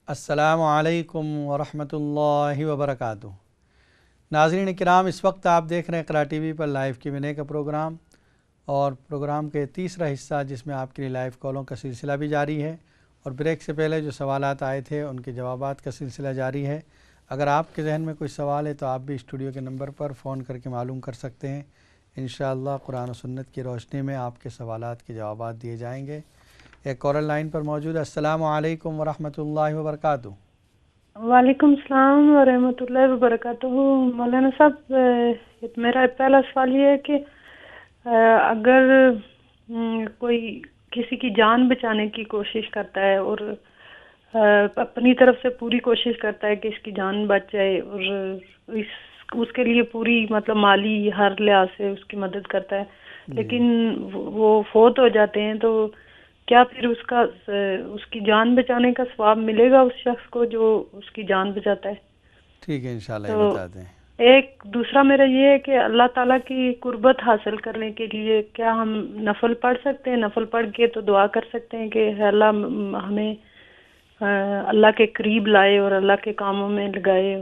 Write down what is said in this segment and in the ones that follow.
السلام علیکم ورحمۃ اللہ وبرکاتہ۔ ناظرین کرام، اس وقت آپ دیکھ رہے ہیں اقرا ٹی وی پر لائیو Q&A کا پروگرام، اور پروگرام کے تیسرا حصہ جس میں آپ کے لیے لائیو کالوں کا سلسلہ بھی جاری ہے، اور بریک سے پہلے جو سوالات آئے تھے ان کے جوابات کا سلسلہ جاری ہے۔ اگر آپ کے ذہن میں کوئی سوال ہے تو آپ بھی اسٹوڈیو کے نمبر پر فون کر کے معلوم کر سکتے ہیں۔ انشاءاللہ قرآن و سنت کی روشنی میں آپ کے سوالات کے جوابات دیے جائیں گے۔ ایک کالر لائن پر موجود ہے۔ السلام علیکم ورحمۃ اللہ وبرکاتہ۔ وعلیکم السلام ورحمۃ اللہ وبرکاتہ۔ مولانا صاحب، میرا پہلا سوال یہ ہے کہ اگر کوئی کسی کی جان بچانے کی کوشش کرتا ہے اور اپنی طرف سے پوری کوشش کرتا ہے کہ اس کی جان بچ جائے، اور اس کے لیے پوری مطلب مالی ہر لحاظ سے اس کی مدد کرتا ہے، لیکن وہ فوت ہو جاتے ہیں، تو کیا پھر اس کی جان بچانے کا ثواب ملے گا اس شخص کو جو اس کی جان بچاتا ہے؟ ٹھیک ہے، انشاءاللہ یہ تو بتا دیں۔ ایک دوسرا میرا یہ ہے کہ اللہ تعالیٰ کی قربت حاصل کرنے کے لیے کیا ہم نفل پڑھ سکتے ہیں؟ نفل پڑھ کے تو دعا کر سکتے ہیں کہ اے اللہ ہمیں اللہ کے قریب لائے اور اللہ کے کاموں میں لگائے،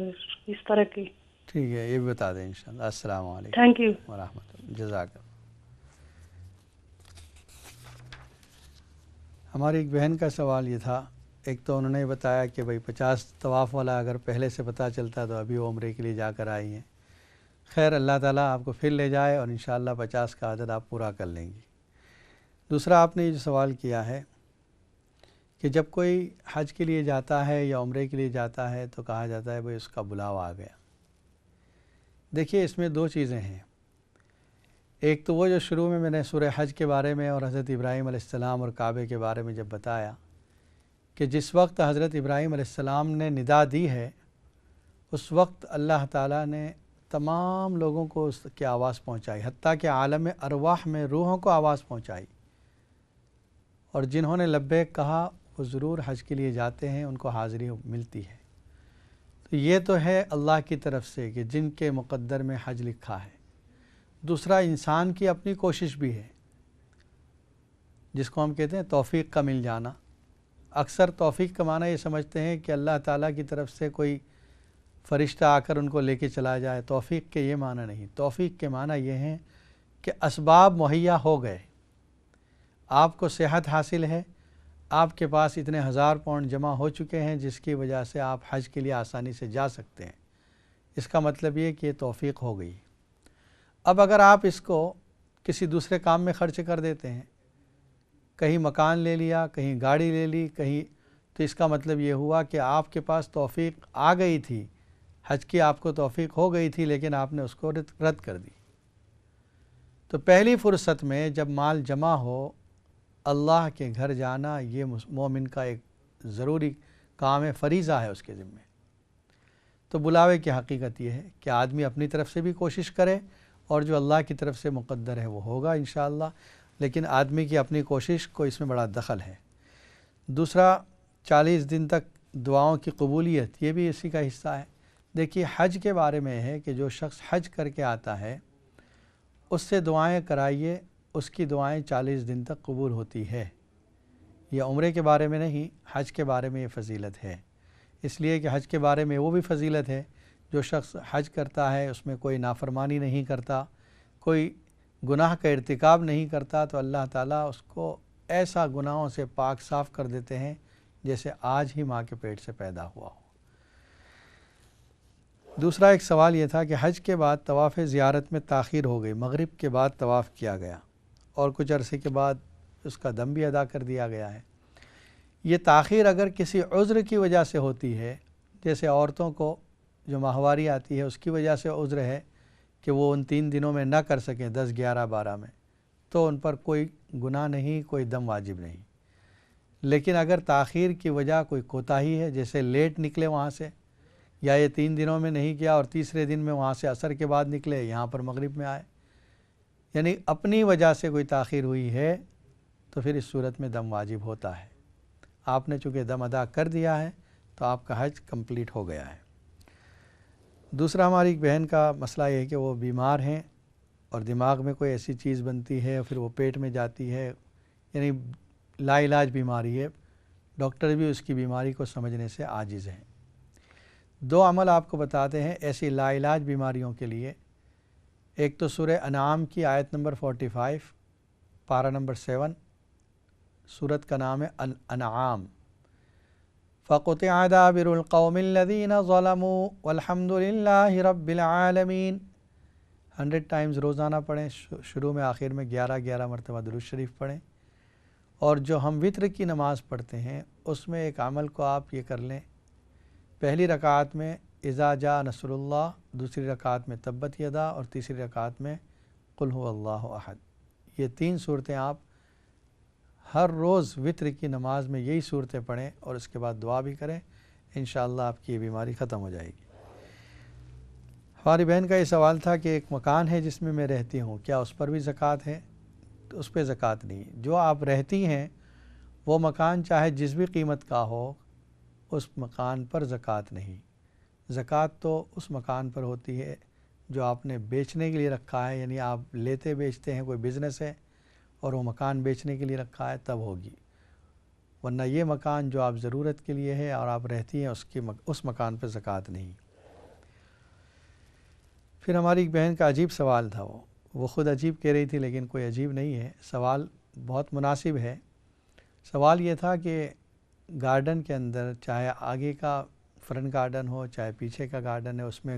اس طرح کی۔ ٹھیک ہے، یہ بھی بتا دیں انشاءاللہ۔ السلام علیکم تھینک یو۔ ورحمۃ اللہ، جزاک اللہ۔ ہماری ایک بہن کا سوال یہ تھا، ایک تو انہوں نے بتایا کہ بھئی 50 طواف والا اگر پہلے سے پتہ چلتا تو ابھی وہ عمرے کے لیے جا کر آئی ہیں۔ خیر، اللہ تعالیٰ آپ کو پھر لے جائے اور انشاءاللہ 50 کا عدد آپ پورا کر لیں گی۔ دوسرا آپ نے یہ جو سوال کیا ہے کہ جب کوئی حج کے لیے جاتا ہے یا عمرے کے لیے جاتا ہے تو کہا جاتا ہے بھئی اس کا بلاوا آ گیا۔ دیکھیے، اس میں دو چیزیں ہیں۔ ایک تو وہ جو شروع میں نے سورہ حج کے بارے میں اور حضرت ابراہیم علیہ السلام اور کعبے کے بارے میں جب بتایا کہ جس وقت حضرت ابراہیم علیہ السلام نے ندا دی ہے، اس وقت اللہ تعالیٰ نے تمام لوگوں کو اس کی آواز پہنچائی، حتیٰ کہ عالم ارواح میں روحوں کو آواز پہنچائی، اور جنہوں نے لبیک کہا وہ ضرور حج کے لیے جاتے ہیں، ان کو حاضری ملتی ہے۔ تو یہ تو ہے اللہ کی طرف سے کہ جن کے مقدر میں حج لکھا ہے۔ دوسرا، انسان کی اپنی کوشش بھی ہے، جس کو ہم کہتے ہیں توفیق کا مل جانا۔ اکثر توفیق کا معنی یہ سمجھتے ہیں کہ اللہ تعالیٰ کی طرف سے کوئی فرشتہ آ کر ان کو لے کے چلا جائے۔ توفیق کے یہ معنی نہیں، توفیق کے معنی یہ ہیں کہ اسباب مہیا ہو گئے، آپ کو صحت حاصل ہے، آپ کے پاس اتنے 1000 پاؤنڈ جمع ہو چکے ہیں جس کی وجہ سے آپ حج کے لیے آسانی سے جا سکتے ہیں۔ اس کا مطلب یہ کہ یہ توفیق ہو گئی۔ اب اگر آپ اس کو کسی دوسرے کام میں خرچ کر دیتے ہیں، کہیں مکان لے لیا، کہیں گاڑی لے لی، کہیں، تو اس کا مطلب یہ ہوا کہ آپ کے پاس توفیق آ گئی تھی، حج کی آپ کو توفیق ہو گئی تھی، لیکن آپ نے اس کو رد کر دی۔ تو پہلی فرصت میں جب مال جمع ہو، اللہ کے گھر جانا یہ مومن کا ایک ضروری کام ہے، فریضہ ہے اس کے ذمہ۔ تو بلاوے کی حقیقت یہ ہے کہ آدمی اپنی طرف سے بھی کوشش کرے، اور جو اللہ کی طرف سے مقدر ہے وہ ہوگا انشاءاللہ، لیکن آدمی کی اپنی کوشش کو اس میں بڑا دخل ہے۔ دوسرا، 40 دن تک دعاؤں کی قبولیت، یہ بھی اسی کا حصہ ہے۔ دیکھیے، حج کے بارے میں ہے کہ جو شخص حج کر کے آتا ہے اس سے دعائیں کرائیے، اس کی دعائیں 40 دن تک قبول ہوتی ہے۔ یہ عمرے کے بارے میں نہیں، حج کے بارے میں یہ فضیلت ہے، اس لیے کہ حج کے بارے میں وہ بھی فضیلت ہے جو شخص حج کرتا ہے، اس میں کوئی نافرمانی نہیں کرتا، کوئی گناہ کا ارتکاب نہیں کرتا، تو اللہ تعالیٰ اس کو ایسا گناہوں سے پاک صاف کر دیتے ہیں جیسے آج ہی ماں کے پیٹ سے پیدا ہوا ہو۔ دوسرا ایک سوال یہ تھا کہ حج کے بعد طواف زیارت میں تاخیر ہو گئی، مغرب کے بعد طواف کیا گیا اور کچھ عرصے کے بعد اس کا دم بھی ادا کر دیا گیا ہے۔ یہ تاخیر اگر کسی عذر کی وجہ سے ہوتی ہے، جیسے عورتوں کو جو ماہواری آتی ہے اس کی وجہ سے عذر ہے کہ وہ ان 3 دنوں میں نہ کر سکیں، 10، 11، 12 میں، تو ان پر کوئی گناہ نہیں، کوئی دم واجب نہیں۔ لیکن اگر تاخیر کی وجہ کوئی کوتاہی ہے، جیسے لیٹ نکلے وہاں سے، یا یہ 3 دنوں میں نہیں کیا اور تیسرے دن میں وہاں سے عصر کے بعد نکلے، یہاں پر مغرب میں آئے، یعنی اپنی وجہ سے کوئی تاخیر ہوئی ہے، تو پھر اس صورت میں دم واجب ہوتا ہے۔ آپ نے چونکہ دم ادا کر دیا ہے تو آپ کا حج کمپلیٹ ہو گیا ہے۔ دوسرا، ہماری ایک بہن کا مسئلہ یہ ہے کہ وہ بیمار ہیں اور دماغ میں کوئی ایسی چیز بنتی ہے، پھر وہ پیٹ میں جاتی ہے، یعنی لا علاج بیماری ہے، ڈاکٹر بھی اس کی بیماری کو سمجھنے سے عاجز ہیں۔ 2 عمل آپ کو بتاتے ہیں ایسی لا علاج بیماریوں کے لیے۔ ایک تو سورہ انعام کی آیت نمبر 45 پارہ نمبر 7، سورت کا نام ہے الانعام۔ فَقُطِعَ دَابِرُ الْقَوْمِ الَّذِينَ ظَلَمُوا وَالْحَمْدُ لِلَّهِ رَبِّ الْعَالَمِينَ 100 ٹائمز روزانہ پڑھیں، شروع میں آخر میں 11 مرتبہ درود شریف پڑھیں۔ اور جو ہم وتر کی نماز پڑھتے ہیں اس میں ایک عمل کو آپ یہ کر لیں، پہلی رکعت میں اذا جاء نصر اللہ، دوسری رکعت میں تبت یدا، اور تیسری رکعت میں قل هو اللہ احد۔ یہ 3 صورتیں آپ ہر روز وتر کی نماز میں یہی صورتیں پڑھیں اور اس کے بعد دعا بھی کریں، انشاءاللہ آپ کی یہ بیماری ختم ہو جائے گی۔ ہماری بہن کا یہ سوال تھا کہ ایک مکان ہے جس میں رہتی ہوں، کیا اس پر بھی زکوٰۃ ہے؟ تو اس پہ زکوٰۃ نہیں۔ جو آپ رہتی ہیں وہ مکان چاہے جس بھی قیمت کا ہو، اس مکان پر زکوٰۃ نہیں۔ زکوٰۃ تو اس مکان پر ہوتی ہے جو آپ نے بیچنے کے لیے رکھا ہے، یعنی آپ لیتے بیچتے ہیں، کوئی بزنس ہے اور وہ مکان بیچنے کے لیے رکھا ہے تب ہوگی، ورنہ یہ مکان جو آپ ضرورت کے لیے ہے اور آپ رہتی ہیں اس مکان پر زکوٰۃ نہیں۔ پھر ہماری ایک بہن کا عجیب سوال تھا، وہ خود عجیب کہہ رہی تھی لیکن کوئی عجیب نہیں ہے، سوال بہت مناسب ہے۔ سوال یہ تھا کہ گارڈن کے اندر، چاہے آگے کا فرنٹ گارڈن ہو چاہے پیچھے کا گارڈن ہے، اس میں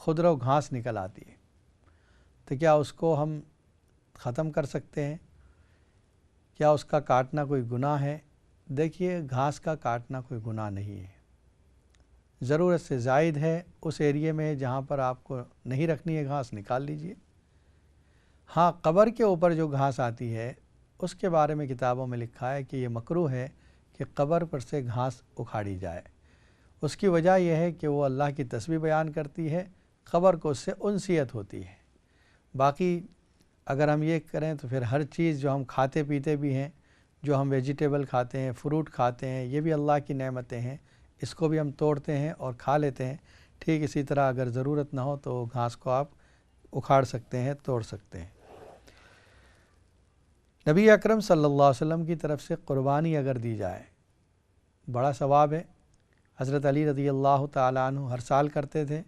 خضر و گھاس نکل آتی ہے، تو کیا اس کو ہم ختم کر سکتے ہیں؟ کیا اس کا کاٹنا کوئی گناہ ہے؟ دیکھیے، گھاس کا کاٹنا کوئی گناہ نہیں ہے، ضرورت سے زائد ہے اس ایریے میں جہاں پر آپ کو نہیں رکھنی ہے گھاس، نکال لیجئے۔ ہاں، قبر کے اوپر جو گھاس آتی ہے اس کے بارے میں کتابوں میں لکھا ہے کہ یہ مکروہ ہے کہ قبر پر سے گھاس اکھاڑی جائے۔ اس کی وجہ یہ ہے کہ وہ اللہ کی تسبیح بیان کرتی ہے، قبر کو اس سے انسیت ہوتی ہے۔ باقی اگر ہم یہ کریں تو پھر ہر چیز جو ہم کھاتے پیتے بھی ہیں، جو ہم ویجیٹیبل کھاتے ہیں، فروٹ کھاتے ہیں، یہ بھی اللہ کی نعمتیں ہیں، اس کو بھی ہم توڑتے ہیں اور کھا لیتے ہیں۔ ٹھیک اسی طرح اگر ضرورت نہ ہو تو گھاس کو آپ اکھاڑ سکتے ہیں، توڑ سکتے ہیں۔ نبی اکرم صلی اللہ علیہ وسلم کی طرف سے قربانی اگر دی جائے بڑا ثواب ہے۔ حضرت علی رضی اللہ تعالیٰ عنہ ہر سال کرتے تھے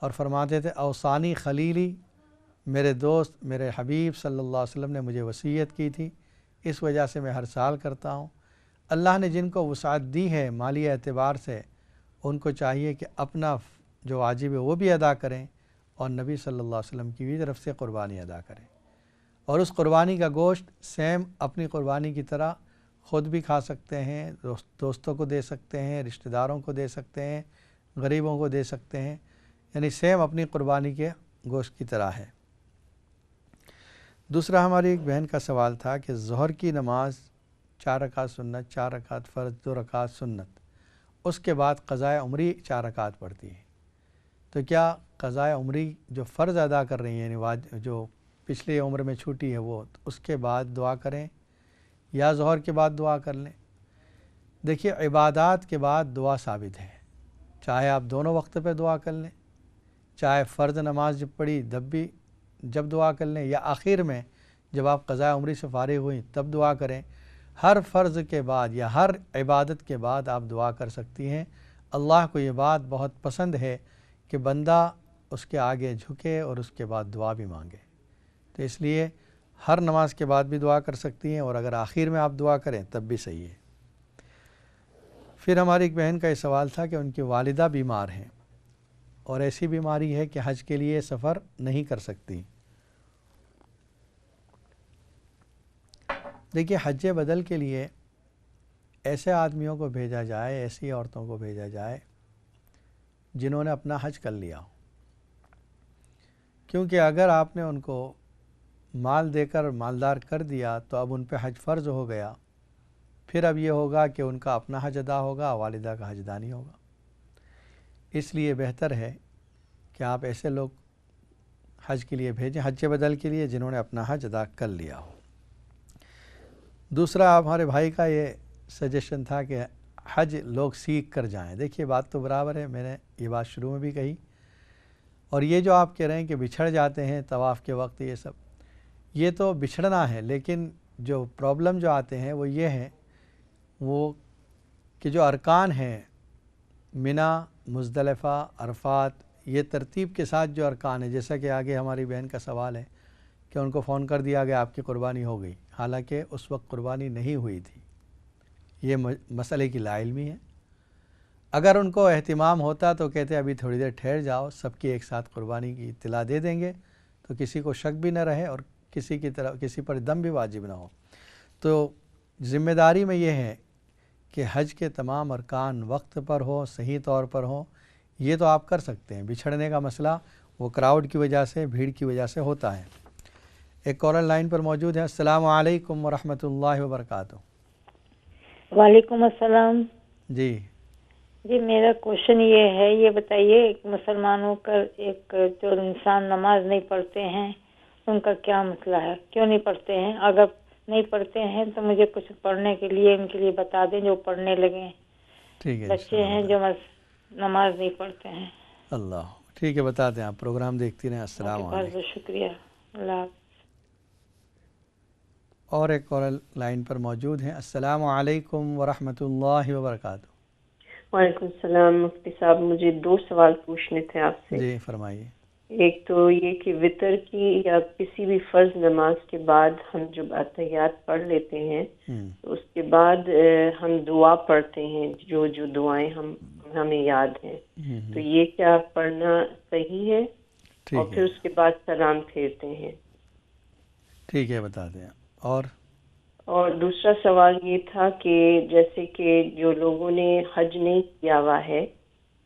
اور فرماتے تھے اوصانی خلیلی، میرے دوست میرے حبیب صلی اللہ علیہ وسلم نے مجھے وصیت کی تھی، اس وجہ سے میں ہر سال کرتا ہوں۔ اللہ نے جن کو وسعت دی ہے مالی اعتبار سے، ان کو چاہیے کہ اپنا جو واجب ہے وہ بھی ادا کریں اور نبی صلی اللہ علیہ وسلم کی بھی طرف سے قربانی ادا کریں، اور اس قربانی کا گوشت سیم اپنی قربانی کی طرح خود بھی کھا سکتے ہیں، دوستوں کو دے سکتے ہیں، رشتہ داروں کو دے سکتے ہیں، غریبوں کو دے سکتے ہیں، یعنی سیم اپنی قربانی کے گوشت کی طرح ہے۔ دوسرا ہماری ایک بہن کا سوال تھا کہ ظہر کی نماز 4 رکعت سنت، 4 رکعت فرض، 2 رکعت سنت، اس کے بعد قضائے عمری 4 رکعت پڑھتی ہے، تو کیا قضائے عمری جو فرض ادا کر رہی ہیں، یعنی جو پچھلی عمر میں چھوٹی ہے وہ، اس کے بعد دعا کریں یا ظہر کے بعد دعا کر لیں؟ دیکھیے، عبادات کے بعد دعا ثابت ہے، چاہے آپ دونوں وقت پہ دعا کر لیں، چاہے فرض نماز جب پڑھی جب دعا کر لیں، یا آخر میں جب آپ قضاء عمری سے فارغ ہوئیں تب دعا کریں۔ ہر فرض کے بعد یا ہر عبادت کے بعد آپ دعا کر سکتی ہیں۔ اللہ کو یہ بات بہت پسند ہے کہ بندہ اس کے آگے جھکے اور اس کے بعد دعا بھی مانگے، تو اس لیے ہر نماز کے بعد بھی دعا کر سکتی ہیں، اور اگر آخر میں آپ دعا کریں تب بھی صحیح ہے۔ پھر ہماری ایک بہن کا یہ سوال تھا کہ ان کی والدہ بیمار ہیں اور ایسی بیماری ہے کہ حج کے لیے سفر نہیں کر سکتی۔ دیکھیے، حج بدل کے لیے ایسے آدمیوں کو بھیجا جائے، ایسی عورتوں کو بھیجا جائے جنہوں نے اپنا حج کر لیا ہو، کیونکہ اگر آپ نے ان کو مال دے کر مالدار کر دیا تو اب ان پہ حج فرض ہو گیا، پھر اب یہ ہوگا کہ ان کا اپنا حج ادا ہوگا، والدہ کا حج ادا نہیں ہوگا۔ اس لیے بہتر ہے کہ آپ ایسے لوگ حج کے لیے بھیجیں، حج بدل کے لیے، جنہوں نے اپنا حج ادا کر لیا ہو۔ دوسرا ہمارے بھائی کا یہ سجیشن تھا کہ حج لوگ سیکھ کر جائیں۔ دیکھیے، بات تو برابر ہے، میں نے یہ بات شروع میں بھی کہی، اور یہ جو آپ کہہ رہے ہیں کہ بچھڑ جاتے ہیں طواف کے وقت، یہ تو بچھڑنا ہے، لیکن جو پرابلم جو آتے ہیں وہ یہ ہیں، وہ کہ جو ارکان ہیں منا، مزدلفہ، عرفات، یہ ترتیب کے ساتھ جو ارکان ہیں، جیسا کہ آگے ہماری بہن کا سوال ہے کہ ان کو فون کر دیا گیا آپ کی قربانی ہو گئی، حالانکہ اس وقت قربانی نہیں ہوئی تھی، یہ مسئلے کی لا علمی ہے۔ اگر ان کو اہتمام ہوتا تو کہتے ابھی تھوڑی دیر ٹھہر جاؤ، سب کی ایک ساتھ قربانی کی اطلاع دے دیں گے تو کسی کو شک بھی نہ رہے اور کسی پر دم بھی واجب نہ ہو۔ تو ذمہ داری میں یہ ہے کہ حج کے تمام ارکان وقت پر ہو، صحیح طور پر ہو، یہ تو آپ کر سکتے ہیں۔ بچھڑنے کا مسئلہ وہ کراؤڈ کی وجہ سے، بھیڑ کی وجہ سے ہوتا ہے۔ ایک کالر لائن پر موجود ہے۔ السلام علیکم ورحمۃ اللہ وبرکاتہ۔ وعلیکم السلام۔ جی جی میرا کوشچن یہ ہے، یہ بتائیے ایک مسلمانوں کا ایک جو انسان نماز نہیں پڑھتے ہیں ان کا کیا مسئلہ ہے، کیوں نہیں پڑھتے ہیں؟ اگر نہیں پڑھتے ہیں تو مجھے کچھ پڑھنے کے لیے ان کے لیے بتا دیں جو پڑھنے لگیں۔ ٹھیک ہے، بچے ہیں جو نماز نہیں پڑھتے ہیں۔ اللہ ٹھیک ہے، بتا دیں، آپ پروگرام دیکھتی رہیں۔ السلام بہت علیکم۔ بہت شکریہ، اللہ حافظ۔ اور ایک کالر لائن پر موجود ہیں۔ السلام علیکم ورحمۃ اللہ وبرکاتہ۔ وعلیکم السلام۔ مفتی صاحب مجھے 2 سوال پوچھنے تھے آپ سے۔ جی فرمائیے۔ ایک تو یہ کہ وطر کی یا کسی بھی فرض نماز کے بعد ہم جب اتحیات پڑھ لیتے ہیں تو اس کے بعد ہم دعا پڑھتے ہیں، جو جو دعائیں ہمیں یاد ہیں، تو یہ کیا پڑھنا صحیح ہے؟ اور پھر اس کے بعد سلام پھیرتے ہیں۔ ٹھیک ہے، بتا دیں۔ اور دوسرا سوال یہ تھا کہ جیسے کہ جو لوگوں نے حج نہیں کیا ہوا ہے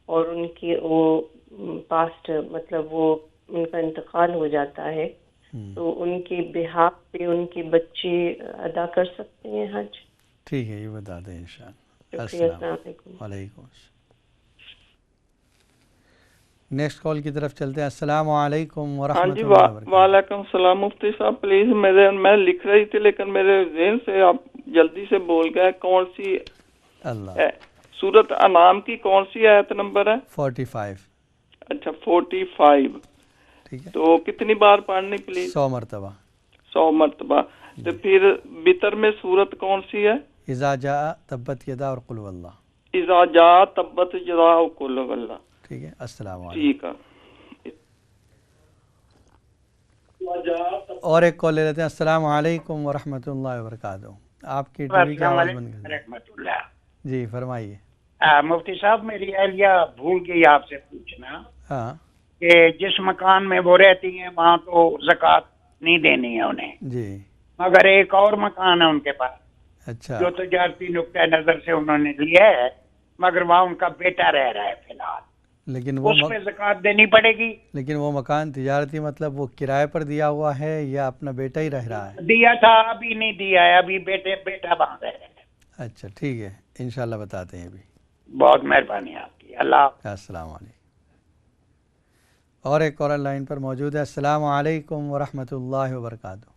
اور ان کے وہ پاسٹ مطلب وہ ان کا انتقال ہو جاتا ہے تو ان کے بہاف پہ ان کے بچے ادا کر سکتے ہیں حج؟ ٹھیک ہے، یہ بتا دیں انشاءاللہ۔ شکریہ، السلام علیکم۔ وعلیکم السلام۔ نیکسٹ کال کی طرف چلتے ہیں۔ السلام علیکم ورحمۃ اللہ وبرکاتہ۔ وعلیکم السلام۔ مفتی صاحب پلیز میں لکھ رہی تھی لیکن میرے ذہن سے آپ جلدی سے بول گئے، کون سی سورۃ انعام کی کون سی آیت نمبر ہے؟ 45۔ اچھا 45۔ ٹھیک ہے، تو کتنی بار پڑھنی پلیز؟ 100 مرتبہ۔ 100 مرتبہ۔ تو پھر وتر میں سورت کون سی ہے؟ اذا جاء تبت یدا اور قل واللہ۔ اذا جاء تبت یدا اور قل واللہ۔ ٹھیک ہے، السلام علیکم۔ ٹھیک ہے۔ اور ایک کال لے لیتے ہیں۔ السلام علیکم ورحمۃ اللہ وبرکاتہ۔ آپ کی ٹی وی کی آواز بند کر دیں۔ جی فرمائیے۔ مفتی صاحب میری اہلیہ بھول گئی آپ سے پوچھنا ہاں کہ جس مکان میں وہ رہتی ہیں وہاں تو زکوٰۃ نہیں دینی ہے انہیں، جی، مگر ایک اور مکان ہے ان کے پاس اچھا، جو تجارتی نقطۂ نظر سے انہوں نے لیا ہے، مگر وہاں ان کا بیٹا رہ رہا ہے فی الحال، لیکن وہ اس پہ زکوٰۃ دینی پڑے گی؟ لیکن وہ مکان تجارتی مطلب وہ کرائے پر دیا ہوا ہے یا اپنا بیٹا ہی رہ رہا ہے؟ دیا تھا، ابھی نہیں دیا ہے، ابھی بیٹا وہاں رہ رہا ہے۔ اچھا ٹھیک ہے، انشاءاللہ بتاتے ہیں ابھی۔ بہت مہربانی آپ کی، اللہ حافظ۔ السلام علیکم۔ اور ایک کالر لائن پر موجود ہے۔ السلام علیکم ورحمۃ اللہ وبرکاتہ۔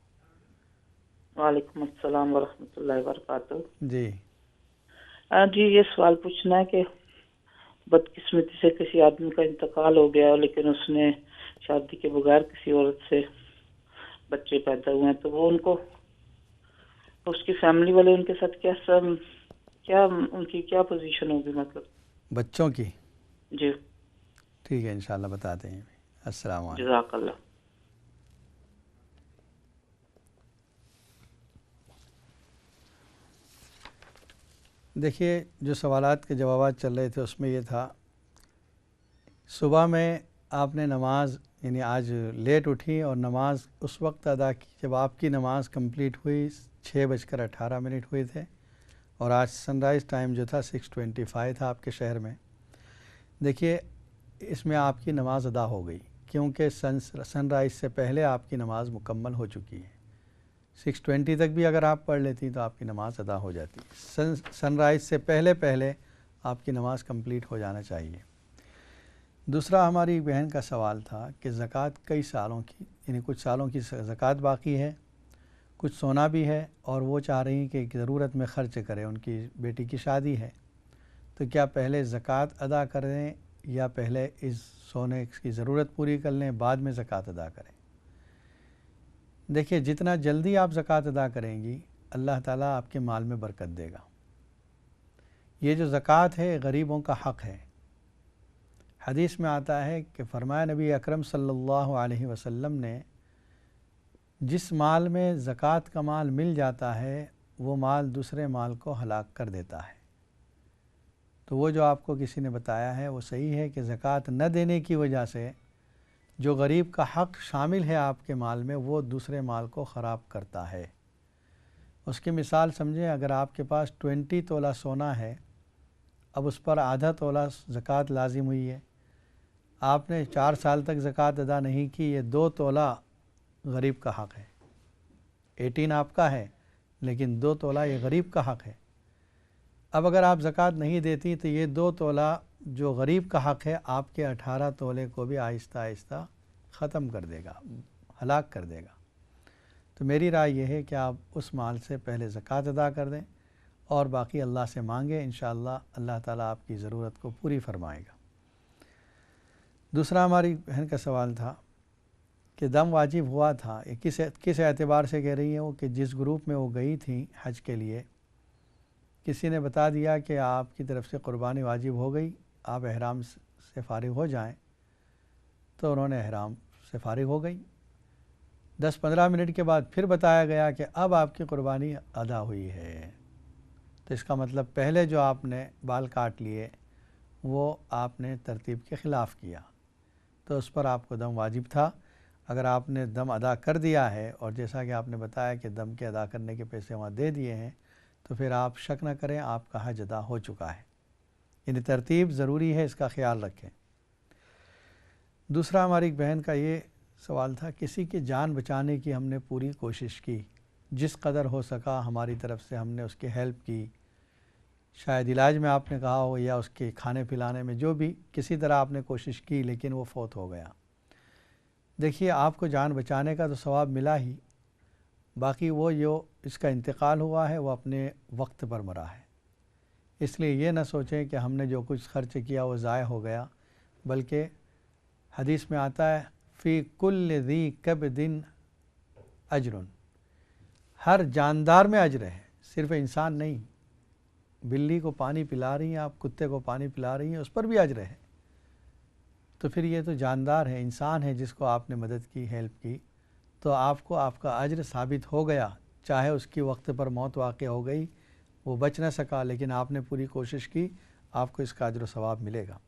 وعلیکم السلام ورحمۃ اللہ وبرکاتہ۔ جی جی یہ سوال پوچھنا ہے کہ بدقسمتی سے کسی آدمی کا انتقال ہو گیا لیکن اس نے شادی کے بغیر کسی عورت سے بچے پیدا ہوئے ہیں تو وہ ان کو اس کی فیملی والے ان کے ساتھ کیا ان کی کیا پوزیشن ہوگی مطلب بچوں کی؟ جی ٹھیک ہے، انشاءاللہ بتاتے ہیں۔ السلام علیکم۔ جزاک اللہ۔ دیکھیے، جو سوالات کے جوابات چل رہے تھے اس میں یہ تھا، صبح میں آپ نے نماز یعنی آج لیٹ اٹھی اور نماز اس وقت ادا کی جب آپ کی نماز کمپلیٹ ہوئی 6:18 ہوئے تھے، اور آج سن رائز ٹائم جو تھا 6:25 تھا آپ کے شہر میں۔ دیکھیے اس میں آپ کی نماز ادا ہو گئی کیونکہ سن رائز سے پہلے آپ کی نماز مکمل ہو چکی ہے۔ 6:20 تک بھی اگر آپ پڑھ لیتی تو آپ کی نماز ادا ہو جاتی۔ سن رائز سے پہلے آپ کی نماز کمپلیٹ ہو جانا چاہیے۔ دوسرا ہماری بہن کا سوال تھا کہ زکوٰۃ کئی سالوں کی، یعنی کچھ سالوں کی زکوٰۃ باقی ہے، کچھ سونا بھی ہے، اور وہ چاہ رہی ہیں کہ ضرورت میں خرچ کریں، ان کی بیٹی کی شادی ہے، تو کیا پہلے زکوٰۃ ادا کریں یا پہلے اس سونے کی ضرورت پوری کر لیں بعد میں زکوٰۃ ادا کریں؟ دیکھیے جتنا جلدی آپ زکوٰۃ ادا کریں گی اللہ تعالیٰ آپ کے مال میں برکت دے گا، یہ جو زکوٰۃ ہے غریبوں کا حق ہے۔ حدیث میں آتا ہے کہ فرمایا نبی اکرم صلی اللہ علیہ وسلم نے، جس مال میں زکوٰۃ کا مال مل جاتا ہے وہ مال دوسرے مال کو ہلاک کر دیتا ہے۔ تو وہ جو آپ کو کسی نے بتایا ہے وہ صحیح ہے کہ زکوٰۃ نہ دینے کی وجہ سے جو غریب کا حق شامل ہے آپ کے مال میں وہ دوسرے مال کو خراب کرتا ہے۔ اس کی مثال سمجھیں، اگر آپ کے پاس 20 تولہ سونا ہے، اب اس پر آدھا تولہ زکوٰۃ لازم ہوئی ہے، آپ نے 4 سال تک زکوٰۃ ادا نہیں کی، یہ 2 تولہ غریب کا حق ہے۔ 18 آپ کا ہے لیکن 2 تولہ یہ غریب کا حق ہے۔ اب اگر آپ زکوٰۃ نہیں دیتی تو یہ 2 تولہ جو غریب کا حق ہے آپ کے 18 تولے کو بھی آہستہ آہستہ ختم کر دے گا، ہلاک کر دے گا۔ تو میری رائے یہ ہے کہ آپ اس مال سے پہلے زکوٰۃ ادا کر دیں اور باقی اللہ سے مانگیں، انشاءاللہ اللہ تعالیٰ آپ کی ضرورت کو پوری فرمائے گا۔ دوسرا ہماری بہن کا سوال تھا کہ دم واجب ہوا تھا، یہ کس اعتبار سے کہہ رہی ہیں وہ کہ جس گروپ میں وہ گئی تھیں حج کے لیے، کسی نے بتا دیا کہ آپ کی طرف سے قربانی واجب ہو گئی، آپ احرام سے فارغ ہو جائیں، تو انہوں نے احرام سے فارغ ہو گئی۔ 10-15 منٹ کے بعد پھر بتایا گیا کہ اب آپ کی قربانی ادا ہوئی ہے، تو اس کا مطلب پہلے جو آپ نے بال کاٹ لیے وہ آپ نے ترتیب کے خلاف کیا، تو اس پر آپ کو دم واجب تھا۔ اگر آپ نے دم ادا کر دیا ہے اور جیسا کہ آپ نے بتایا کہ دم کے ادا کرنے کے پیسے وہاں دے دیے ہیں، تو پھر آپ شک نہ کریں، آپ کا حج ادا ہو چکا ہے۔ یعنی ترتیب ضروری ہے، اس کا خیال رکھیں۔ دوسرا ہماری ایک بہن کا یہ سوال تھا، کسی کی جان بچانے کی ہم نے پوری کوشش کی، جس قدر ہو سکا ہماری طرف سے ہم نے اس کی ہیلپ کی، شاید علاج میں آپ نے کہا ہو یا اس کے کھانے پلانے میں، جو بھی کسی طرح آپ نے کوشش کی لیکن وہ فوت ہو گیا۔ دیکھیے آپ کو جان بچانے کا تو ثواب ملا ہی، باقی وہ جو اس کا انتقال ہوا ہے وہ اپنے وقت پر مرا ہے، اس لیے یہ نہ سوچیں کہ ہم نے جو کچھ خرچ کیا وہ ضائع ہو گیا، بلکہ حدیث میں آتا ہے فی کل ذی کبد اجر، ہر جاندار میں اجر ہے، صرف انسان نہیں۔ بلی کو پانی پلا رہی ہیں آپ، کتے کو پانی پلا رہی ہیں، اس پر بھی اجر ہے۔ تو پھر یہ تو جاندار ہے، انسان ہے جس کو آپ نے مدد کی، ہیلپ کی، تو آپ کو آپ کا اجر ثابت ہو گیا، چاہے اس کی وقت پر موت واقع ہو گئی، وہ بچ نہ سکا، لیکن آپ نے پوری کوشش کی، آپ کو اس کا اجر و ثواب ملے گا۔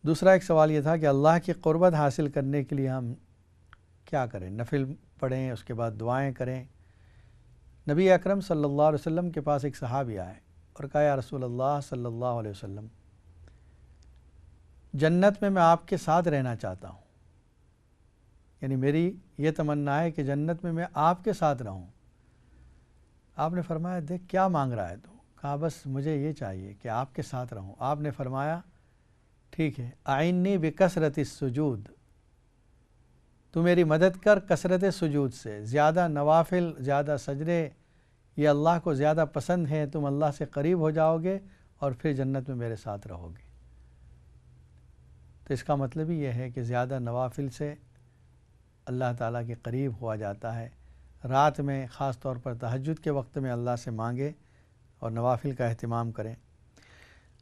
دوسرا ایک سوال یہ تھا کہ اللہ کی قربت حاصل کرنے کے لیے ہم کیا کریں؟ نفل پڑھیں، اس کے بعد دعائیں کریں۔ نبی اکرم صلی اللہ علیہ وسلم کے پاس ایک صحابی آئے اور کہا یا رسول اللہ صلی اللہ علیہ وسلم، جنت میں آپ کے ساتھ رہنا چاہتا ہوں، یعنی میری یہ تمنا ہے کہ جنت میں آپ کے ساتھ رہوں۔ آپ نے فرمایا دیکھ کیا مانگ رہا ہے تو؟ کہا بس مجھے یہ چاہیے کہ آپ کے ساتھ رہوں۔ آپ نے فرمایا ٹھیک ہے، اعنی بکثرت السجود، تو میری مدد کر کثرت سجود سے، زیادہ نوافل، زیادہ سجدے، یہ اللہ کو زیادہ پسند ہے، تم اللہ سے قریب ہو جاؤ گے اور پھر جنت میں میرے ساتھ رہو گے۔ تو اس کا مطلب ہی یہ ہے کہ زیادہ نوافل سے اللہ تعالیٰ کے قریب ہوا جاتا ہے۔ رات میں خاص طور پر تہجد کے وقت میں اللہ سے مانگے اور نوافل کا اہتمام کریں۔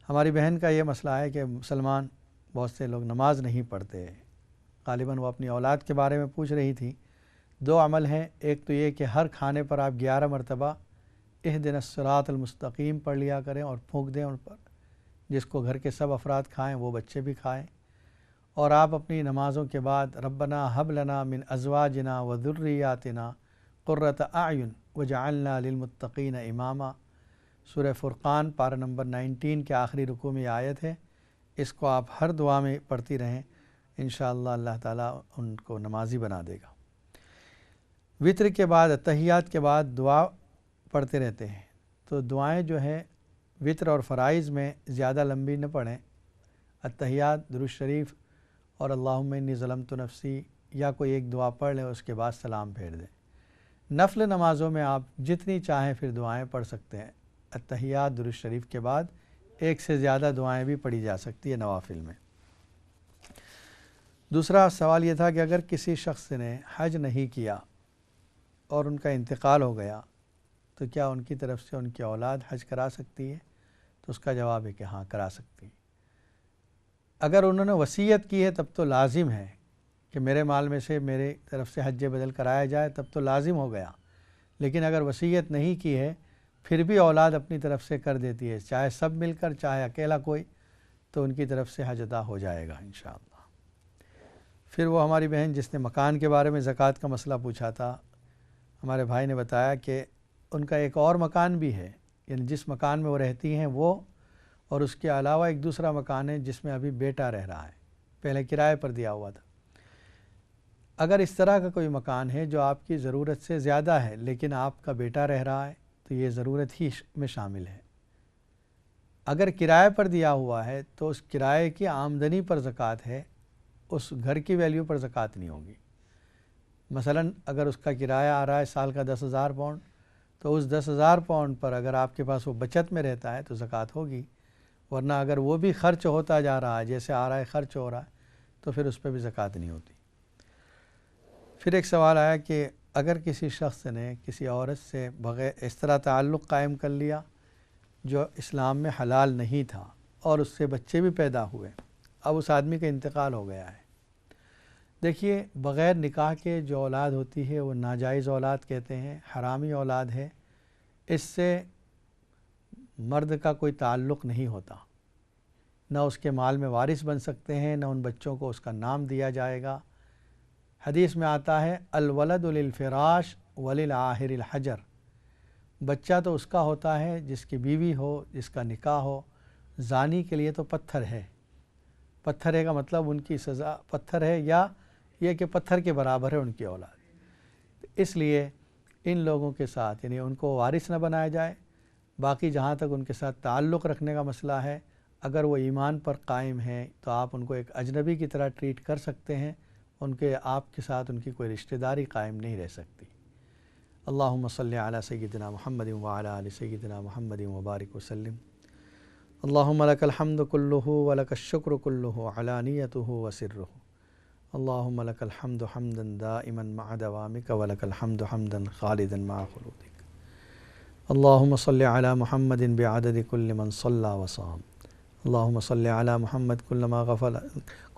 ہماری بہن کا یہ مسئلہ ہے کہ مسلمان بہت سے لوگ نماز نہیں پڑھتے، غالباً وہ اپنی اولاد کے بارے میں پوچھ رہی تھی۔ 2 عمل ہیں، ایک تو یہ کہ ہر کھانے پر آپ 11 مرتبہ اہدنا الصراط المستقیم پڑھ لیا کریں اور پھونک دیں ان پر، جس کو گھر کے سب افراد کھائیں، وہ بچے بھی کھائیں۔ اور آپ اپنی نمازوں کے بعد ربنا حب لنا من ازواجنا و ذریاتنا قرۃ اعین وجعلنا للمتقین اماما، سورہ فرقان پارہ نمبر 19 کے آخری رکوع میں یہ آیت ہے، اس کو آپ ہر دعا میں پڑھتی رہیں، انشاءاللہ اللہ تعالیٰ ان کو نمازی بنا دے گا۔ وطر کے بعد اتحیات کے بعد دعا پڑھتے رہتے ہیں، تو دعائیں جو ہیں وطر اور فرائض میں زیادہ لمبی نہ پڑھیں، اتحیات، درود شریف اور اللہم انی ظلمت نفسی یا کوئی ایک دعا پڑھ لیں، اس کے بعد سلام پھیر دیں۔ نفل نمازوں میں آپ جتنی چاہیں پھر دعائیں پڑھ سکتے ہیں، اتحیات، درود شریف کے بعد ایک سے زیادہ دعائیں بھی پڑھی جا سکتی ہے نوافل میں۔ دوسرا سوال یہ تھا کہ اگر کسی شخص نے حج نہیں کیا اور ان کا انتقال ہو گیا تو کیا ان کی طرف سے ان کی اولاد حج کرا سکتی ہے؟ تو اس کا جواب ہے کہ ہاں کرا سکتی ہے۔ اگر انہوں نے وصیت کی ہے تب تو لازم ہے کہ میرے مال میں سے میرے طرف سے حج بدل کرایا جائے، تب تو لازم ہو گیا۔ لیکن اگر وصیت نہیں کی ہے پھر بھی اولاد اپنی طرف سے کر دیتی ہے، چاہے سب مل کر چاہے اکیلا کوئی، تو ان کی طرف سے حج ادا ہو جائے گا انشاءاللہ۔ پھر وہ ہماری بہن جس نے مکان کے بارے میں زکوٰۃ کا مسئلہ پوچھا تھا، ہمارے بھائی نے بتایا کہ ان کا ایک اور مکان بھی ہے، یعنی جس مکان میں وہ رہتی ہیں وہ، اور اس کے علاوہ ایک دوسرا مکان ہے جس میں ابھی بیٹا رہ رہا ہے، پہلے کرائے پر دیا ہوا تھا۔ اگر اس طرح کا کوئی مکان ہے جو آپ کی ضرورت سے زیادہ ہے لیکن آپ کا بیٹا رہ رہا ہے تو یہ ضرورت ہی میں شامل ہے۔ اگر کرائے پر دیا ہوا ہے تو اس کرائے کی آمدنی پر زکوٰۃ ہے، اس گھر کی ویلیو پر زکوٰۃ نہیں ہوگی۔ مثلا اگر اس کا کرایہ آ رہا ہے سال کا 10,000 پاؤنڈ، تو اس 10,000 پاؤنڈ پر اگر آپ کے پاس وہ بچت میں رہتا ہے تو زکوٰۃ ہوگی، ورنہ اگر وہ بھی خرچ ہوتا جا رہا ہے، جیسے آ رہا ہے خرچ ہو رہا ہے، تو پھر اس پہ بھی زکوٰۃ نہیں ہوتی۔ پھر ایک سوال آیا کہ اگر کسی شخص نے کسی عورت سے بغیر اس طرح تعلق قائم کر لیا جو اسلام میں حلال نہیں تھا اور اس سے بچے بھی پیدا ہوئے، اب اس آدمی کا انتقال ہو گیا ہے۔ دیکھیے، بغیر نکاح کے جو اولاد ہوتی ہے وہ ناجائز اولاد کہتے ہیں، حرامی اولاد ہے، اس سے مرد کا کوئی تعلق نہیں ہوتا، نہ اس کے مال میں وارث بن سکتے ہیں، نہ ان بچوں کو اس کا نام دیا جائے گا۔ حدیث میں آتا ہے الولد للفراش وللعاہر الحجر، بچہ تو اس کا ہوتا ہے جس کی بیوی ہو، جس کا نکاح ہو، زانی کے لیے تو پتھر ہے۔ پتھر ہے کا مطلب ان کی سزا پتھر ہے، یا یہ کہ پتھر کے برابر ہے ان کی اولاد۔ اس لیے ان لوگوں کے ساتھ یعنی ان کو وارث نہ بنایا جائے۔ باقی جہاں تک ان کے ساتھ تعلق رکھنے کا مسئلہ ہے، اگر وہ ایمان پر قائم ہیں تو آپ ان کو ایک اجنبی کی طرح ٹریٹ کر سکتے ہیں، ان کے آپ کے ساتھ ان کی کوئی رشتہ داری قائم نہیں رہ سکتی۔ اللہم صلی علی سیدنا محمد وعلی آل سیدنا محمد وبارک وسلم۔ اللہم لک الحمد کلہ ولک الشکر کلہ علانیتہ وسرہ۔ اللہم لک الحمد حمدا دائما مع دوامک ولک الحمد حمدا خالدا مع خلودک۔ اللہم صلی علی محمد بعدد کل من صلی وصام۔ اللہم صلی علی محمد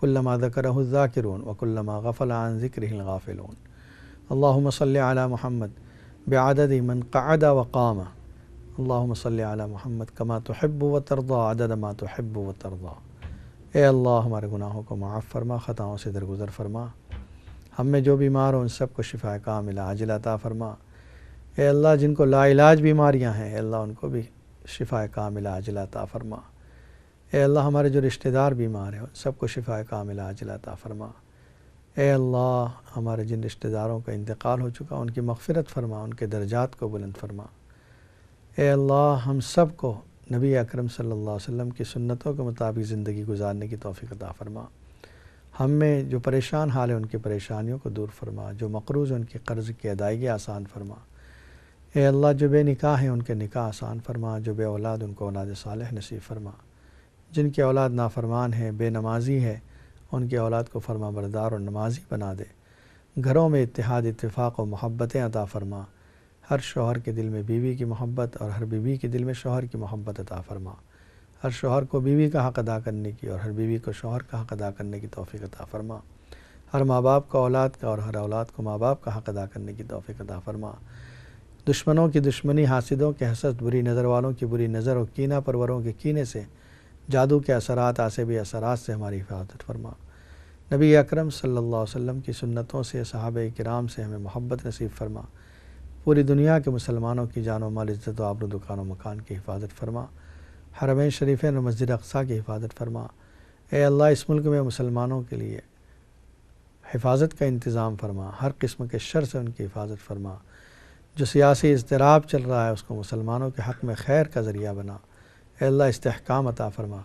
کلما ذکرہ الذاکرون وکلما غفل عن ذکرہ الغافلون۔ اللہم صلی علی محمد بعدد من قعد وقام۔ اللہم صلی علی محمد کما تحب وترضى عدد ما تحب وترضى۔ اے اللہ ہمارے گناہوں کو معاف فرما، خطاؤں سے درگزر فرما، ہم میں جو بیمار ہوں ان سب کو شفا کاملہ عاجلہ عطا فرما۔ اے اللہ جن کو لا علاج بیماریاں ہیں، اے اللہ ان کو بھی شفا کاملہ عاجلہ عطا فرما۔ اے اللہ ہمارے جو رشتہ دار بیمار ہیں ان سب کو شفا کاملہ عاجلہ عطا فرما۔ اے اللہ ہمارے جن رشتہ داروں کا انتقال ہو چکا ان کی مغفرت فرما، ان کے درجات کو بلند فرما۔ اے اللہ ہم سب کو نبی اکرم صلی اللہ علیہ وسلم کی سنتوں کے مطابق زندگی گزارنے کی توفیق عطا فرما۔ ہم میں جو پریشان حال ہے ان کی پریشانیوں کو دور فرما، جو مقروض ہیں ان کی قرض کی ادائیگی آسان فرما۔ اے اللہ جو بے نکاح ہیں ان کے نکاح آسان فرما، جو بے اولاد ان کو اولاد صالح نصیب فرما، جن کی اولاد نافرمان ہے، بے نمازی ہے، ان کی اولاد کو فرما بردار اور نمازی بنا دے۔ گھروں میں اتحاد، اتفاق و محبتیں عطا فرما۔ ہر شوہر کے دل میں بیوی کی محبت اور ہر بیوی کے دل میں شوہر کی محبت عطا فرما۔ ہر شوہر کو بیوی کا حق ادا کرنے کی اور ہر بیوی کو شوہر کا حق ادا کرنے کی توفیق عطا فرما۔ ہر ماں باپ کا اولاد کا اور ہر اولاد کو ماں باپ کا حق ادا کرنے کی توفیق عطا فرما۔ دشمنوں کی دشمنی، حاسدوں کے حسد، بری نظر والوں کی بری نظر اور کینہ پروروں کے کینے سے، جادو کے اثرات، عصبی اثرات سے ہماری حفاظت فرما۔ نبی اکرم صلی اللہ علیہ وسلم کی سنتوں سے، صحابہ کرام سے ہمیں محبت نصیب فرما۔ پوری دنیا کے مسلمانوں کی جان و مال، عزت و آبرو، دکان و مکان کی حفاظت فرما۔ حرمین شریفین اور مسجد اقصیٰ کی حفاظت فرما۔ اے اللہ اس ملک میں مسلمانوں کے لیے حفاظت کا انتظام فرما، ہر قسم کے شر سے ان کی حفاظت فرما۔ جو سیاسی اضطراب چل رہا ہے اس کو مسلمانوں کے حق میں خیر کا ذریعہ بنا۔ اے اللہ استحکام عطا فرما۔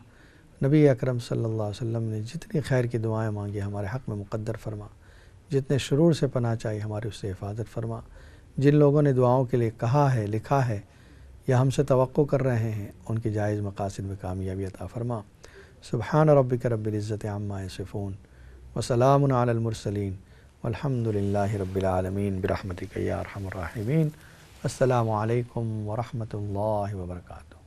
نبی اکرم صلی اللہ علیہ وسلم نے جتنی خیر کی دعائیں مانگی ہمارے حق میں مقدر فرما، جتنے شرور سے پناہ چاہیے ہماری اس سے حفاظت فرما۔ جن لوگوں نے دعاؤں کے لیے کہا ہے، لکھا ہے یا ہم سے توقع کر رہے ہیں، ان کی جائز مقاصد میں کامیابی عطا فرما۔ سبحان ربک رب العزت عما یصفون وسلام علی المرسلین والحمد للہ رب العالمین برحمتک یا ارحم الراحمین السلام علیکم ورحمۃ اللہ وبرکاتہ.